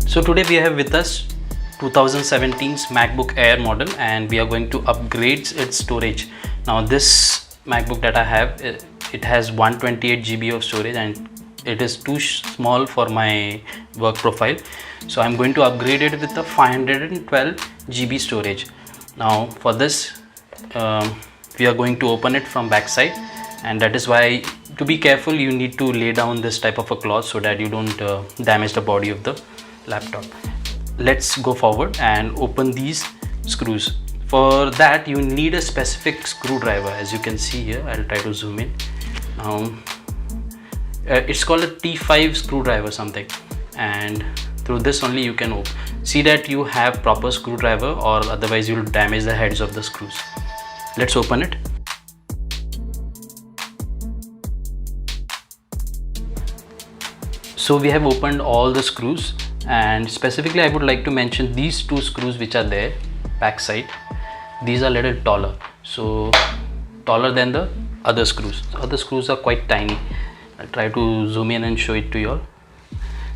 So today we have with us 2017's MacBook Air model, and we are going to upgrade its storage. Now this MacBook that I have, it has 128 GB of storage and it is too small for my work profile. So I'm going to upgrade it with a 512 GB storage. Now for this we are going to open it from backside, and that is why, to be careful, you need to lay down this type of a cloth so that you don't damage the body of the laptop. Let's go forward and open these screws. For that you need a specific screwdriver. As you can see here, I'll try to zoom in. It's called a T5 screwdriver something, and through this only you can see that you have proper screwdriver, or otherwise you will damage the heads of the screws. Let's open it. So we have opened all the screws, and specifically I would like to mention these two screws which are there back side. These are little taller, so taller than the other screws. The other screws are quite tiny. I'll try to zoom in and show it to you all.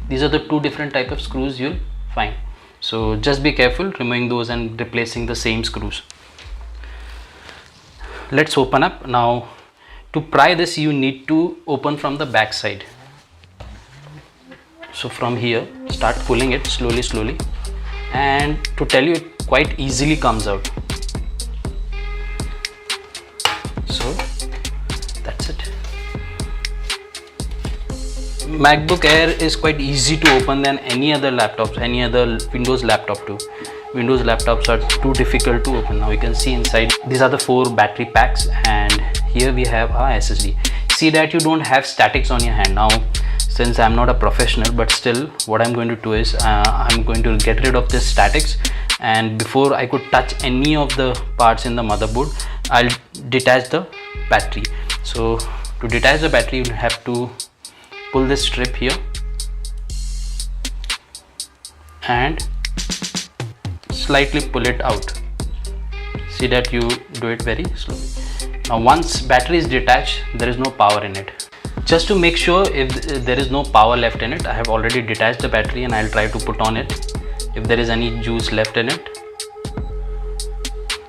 These are the two different type of screws you'll find, so just be careful removing those and replacing the same screws. Let's open up. Now to pry this you need to open from the back side. So from here start pulling it slowly, and to tell you, it quite easily comes out. So that's it. MacBook Air is quite easy to open than any other laptops, any other Windows laptop too. Windows laptops are too difficult to open. Now you can see inside, these are the 4 battery packs, and here we have our SSD. See that you don't have statics on your hand. Now since I'm not a professional, but still what I'm going to do is I'm going to get rid of this statics, and before I could touch any of the parts in the motherboard, I'll detach the battery. So to detach the battery you have to pull this strip here and slightly pull it out. See that you do it very slowly. Now once battery is detached, there is no power in it. Just to make sure if there is no power left in it, I have already detached the battery and I'll try to put on it if there is any juice left in it.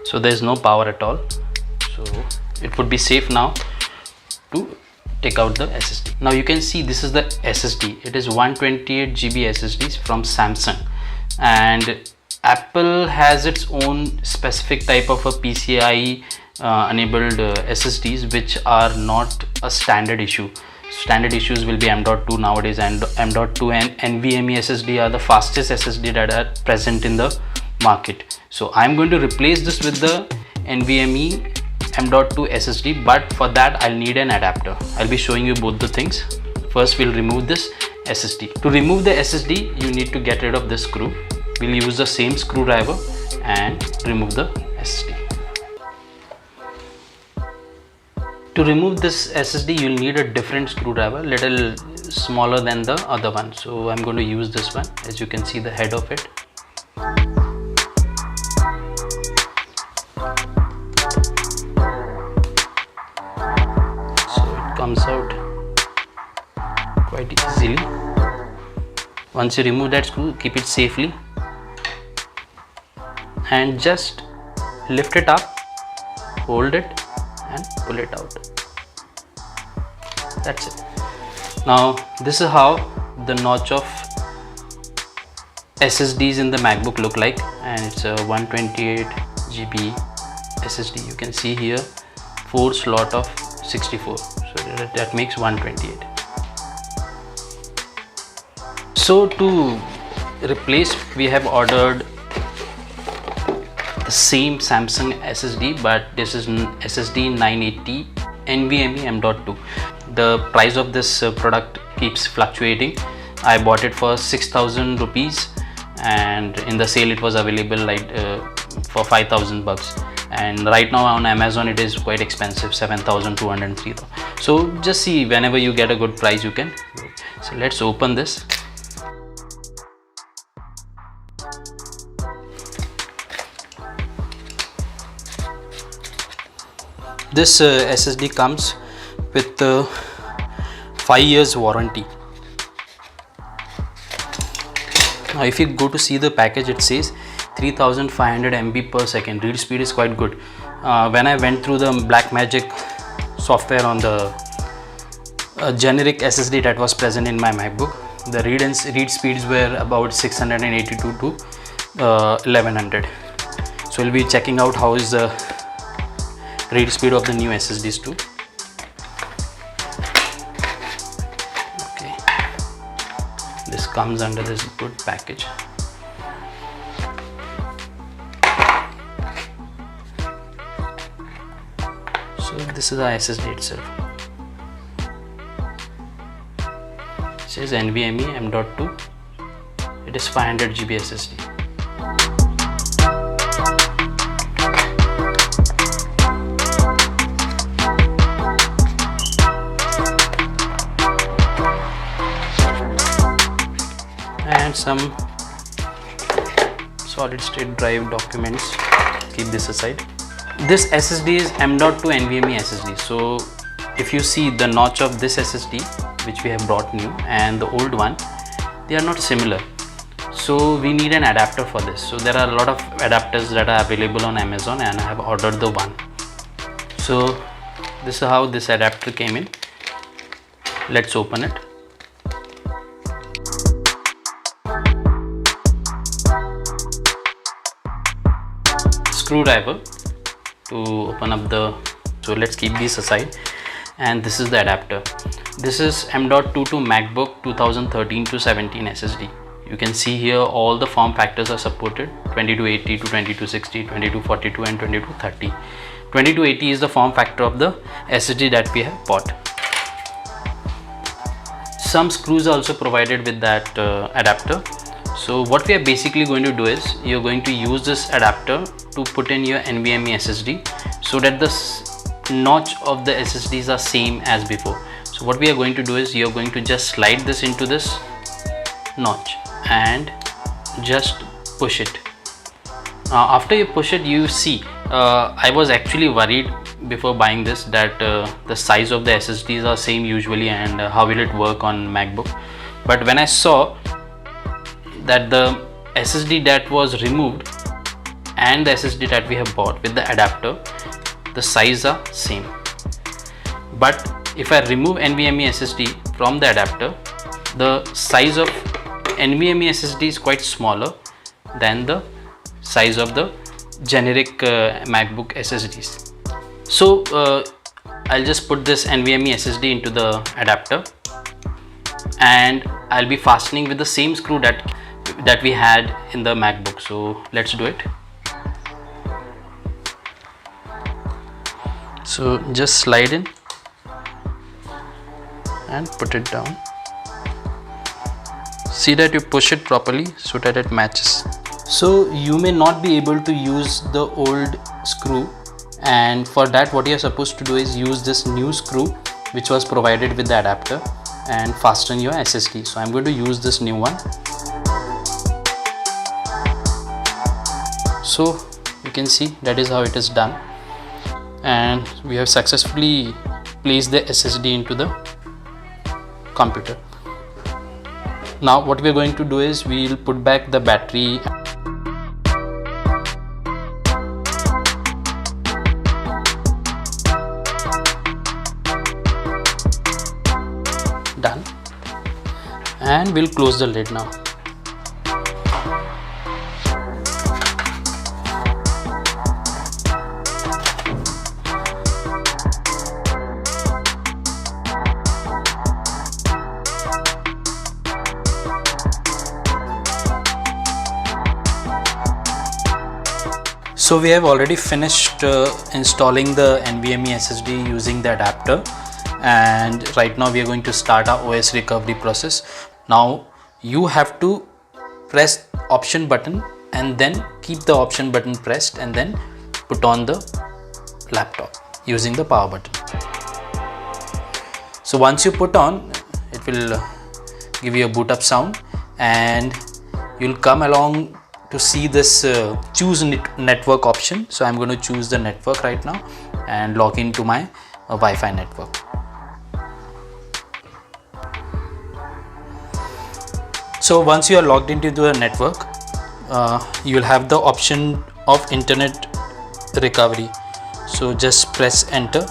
So there is no power at all, so it would be safe now to take out the SSD. Now you can see this is the SSD. It is 128 GB SSDs from Samsung, and Apple has its own specific type of a PCIe enabled SSDs which are not a standard issue. Standard issues will be M.2 nowadays, and M.2 and NVMe SSD are the fastest SSD that are present in the market. So I'm going to replace this with the NVMe M.2 SSD, but for that I'll need an adapter. I'll be showing you both the things. First we'll remove this SSD. To remove the SSD you need to get rid of this screw. We'll use the same screwdriver and remove the SSD. To remove this SSD you'll need a different screwdriver, little smaller than the other one. So I'm going to use this one. As you can see the head of it. So it comes out quite easily. Once you remove that screw, keep it safely and just lift it up, hold it and pull it out. That's it. Now this is how the notch of SSDs in the MacBook look like, and it's a 128 GB SSD. You can see here 4 slot of 64, so that makes 128. So to replace, we have ordered the same Samsung SSD, but this is SSD 980 NVMe M.2. The price of this product keeps fluctuating. I bought it for 6,000 rupees, and in the sale it was available like for 5,000 bucks, and right now on Amazon it is quite expensive, 7,203. So just see, whenever you get a good price you can. So let's open this. This SSD comes with 5 years warranty. Now if you go to see the package, it says 3500 MB per second. Read speed is quite good. When I went through the Blackmagic software on the generic SSD that was present in my MacBook, the read speeds were about 682 to 1100. So we'll be checking out how is the read speed of the new SSDs too. Okay, this comes under this good package. So this is the SSD itself. It says NVMe M.2. It is 500 GB SSD. And some solid state drive documents. Keep this aside. This SSD is M.2 NVMe SSD. So if you see the notch of this SSD, which we have brought new, and the old one, they are not similar. So we need an adapter for this. So there are a lot of adapters that are available on Amazon, and I have ordered the one. So this is how this adapter came in. Let's open it. Screwdriver to open up the, so let's keep these aside. And this is the adapter. This is M.2 to MacBook 2013 to 17 SSD. You can see here all the form factors are supported: 2280 to 2260, 2242 and 2230. 2280 is the form factor of the SSD that we have bought. Some screws are also provided with that adapter. So what we are basically going to do is, you're going to use this adapter to put in your NVMe SSD so that the notch of the SSDs are same as before. So what we are going to do is, you're going to just slide this into this notch and just push it. After you push it, you see, I was actually worried before buying this that the size of the SSDs are same usually, and how will it work on MacBook. But when I saw that the SSD that was removed and the SSD that we have bought with the adapter, the size are same. But if I remove NVMe SSD from the adapter, the size of NVMe SSD is quite smaller than the size of the generic MacBook SSDs. So I'll just put this NVMe SSD into the adapter, and I'll be fastening with the same screw that we had in the MacBook. So let's do it. So just slide in and put it down. See that you push it properly so that it matches. So you may not be able to use the old screw, and for that what you are supposed to do is use this new screw which was provided with the adapter and fasten your SSD. So I'm going to use this new one. So you can see that is how it is done, and we have successfully placed the SSD into the computer. Now what we are going to do is, we will put back the battery. Done. And we'll close the lid now. So we have already finished installing the NVMe SSD using the adapter, and right now we are going to start our OS recovery process. Now you have to press option button and then keep the option button pressed, and then put on the laptop using the power button. So once you put on, it will give you a boot up sound, and you'll come along to see this choose network option. So I'm going to choose the network right now and log into my Wi-Fi network. So once you are logged into the network, you will have the option of internet recovery. So just press enter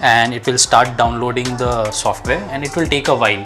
and it will start downloading the software, and it will take a while.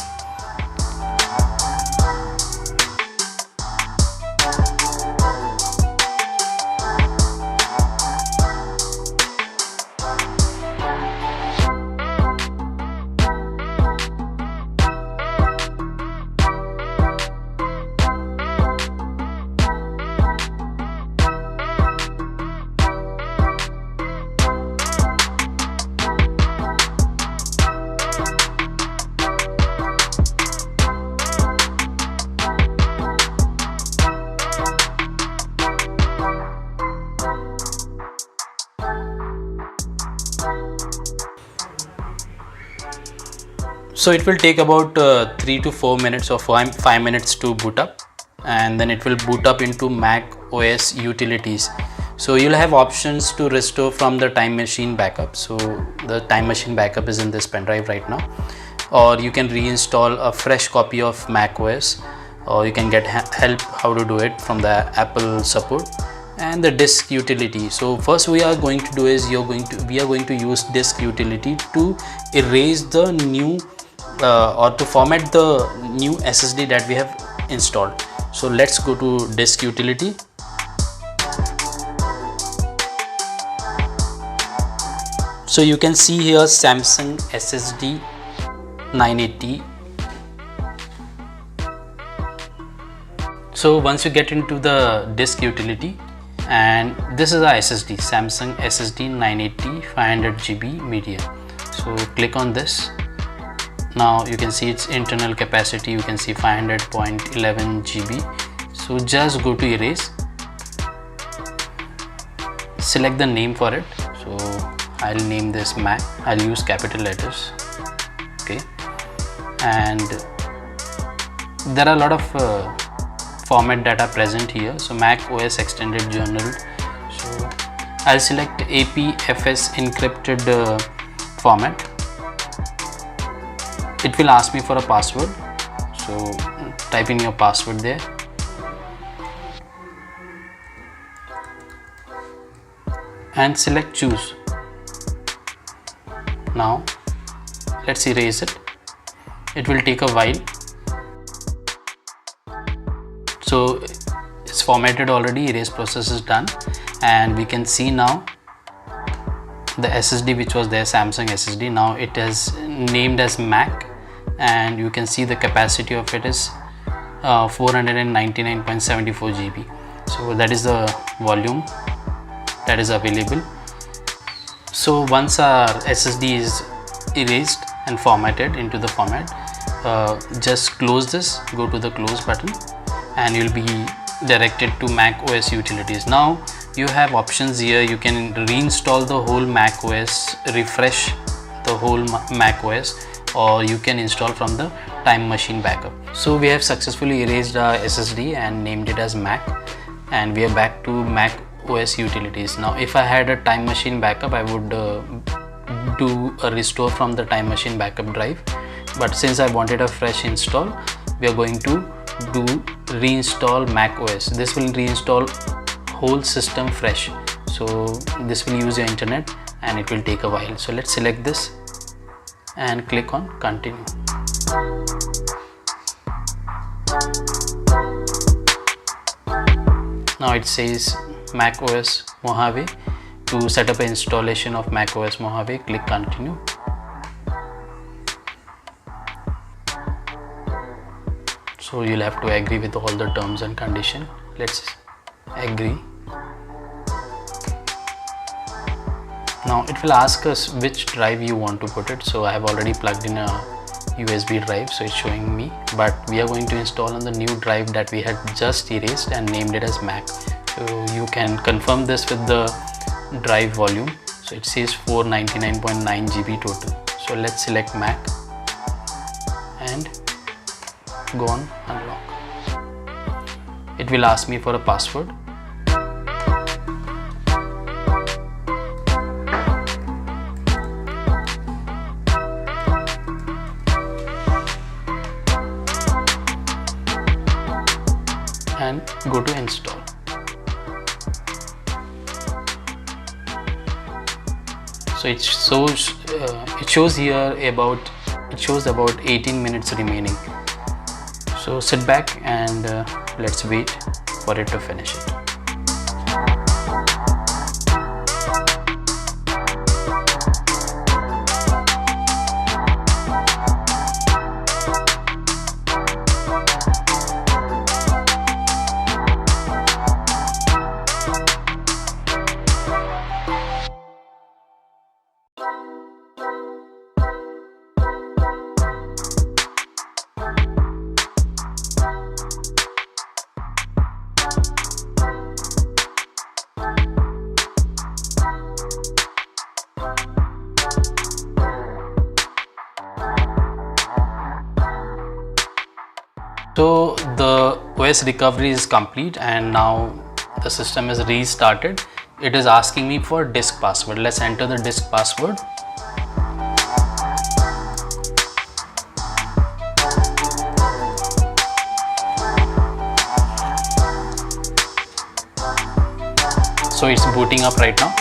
So it will take about 3 to 4 minutes or 5 minutes to boot up, and then it will boot up into Mac OS utilities. So you'll have options to restore from the time machine backup. So the time machine backup is in this pen drive right now, or you can reinstall a fresh copy of Mac OS, or you can get help how to do it from the Apple support, and the disk utility. So first we are going to do is we are going to use disk utility to erase the new or to format the new SSD that we have installed. So let's go to disk utility. So you can see here Samsung SSD 980. So once you get into the disk utility, and this is our SSD, Samsung SSD 980 500 GB media. So click on this. Now you can see its internal capacity, you can see 500.11 GB. So just go to erase, select the name for it. So I'll name this Mac, I'll use capital letters, okay. And there are a lot of format that are present here. So Mac OS extended journal. So I'll select APFS encrypted format. It will ask me for a password, so type in your password there. And select choose. Now let's erase it. It will take a while. So it's formatted already, erase process is done, and we can see now the SSD which was there, Samsung SSD, now it is named as Mac, and you can see the capacity of it is 499.74 GB. So that is the volume that is available. So once our SSD is erased and formatted into the format, just close this, go to the close button, and you'll be directed to Mac OS utilities. Now you have options here. You can reinstall the whole Mac OS, refresh the whole Mac OS, or you can install from the time machine backup. So we have successfully erased our SSD and named it as Mac, and we are back to Mac OS utilities. Now if I had a time machine backup, I would do a restore from the time machine backup drive, but since I wanted a fresh install, we are going to do reinstall Mac OS. This will reinstall whole system fresh, so this will use your internet and it will take a while. So let's select this and click on continue. Now it says Mac OS Mojave. To set up an installation of Mac OS Mojave, click continue. So you'll have to agree with all the terms and conditions. Let's agree. Now it will ask us which drive you want to put it. So I have already plugged in a USB drive, so it's showing me, but we are going to install on the new drive that we had just erased and named it as Mac. So you can confirm this with the drive volume. So it says 499.9 GB total. So let's select Mac and go on unlock. It will ask me for a password. and go to install. So it shows about 18 minutes remaining. So sit back and let's wait for it to finish it. So the OS recovery is complete and now the system is restarted. It is asking me for disk password. Let's enter the disk password. So it's booting up right now.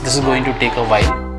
This is going to take a while.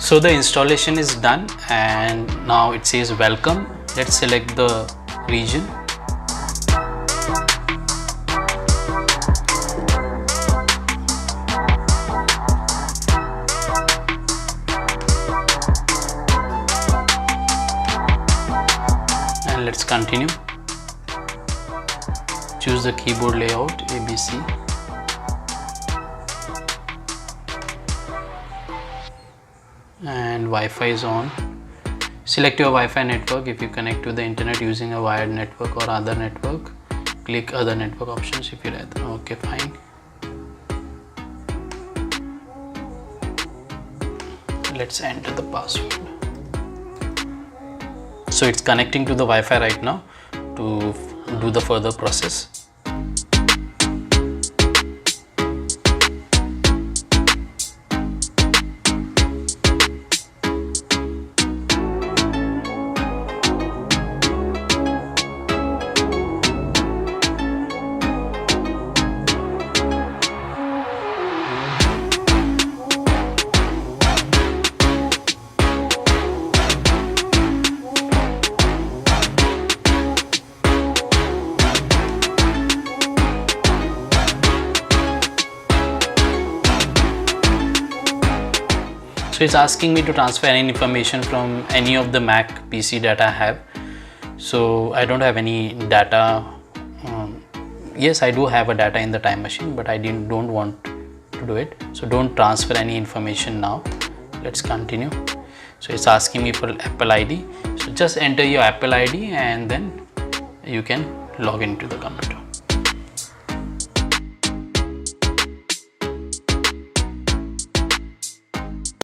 So the installation is done and now it says welcome. Let's select the region. And let's continue. Choose the keyboard layout ABC. And Wi-Fi is on. Select your Wi-Fi network. If you connect to the internet using a wired network or other network, click other network options if you like. Okay, fine. Let's enter the password. So it's connecting to the Wi-Fi right now to do the further process. So it's asking me to transfer any information from any of the Mac PC that I have. So I don't have any data. Yes, I do have a data in the time machine, but I don't want to do it. So don't transfer any information now. Let's continue. So it's asking me for Apple ID. So just enter your Apple ID and then you can log into the computer.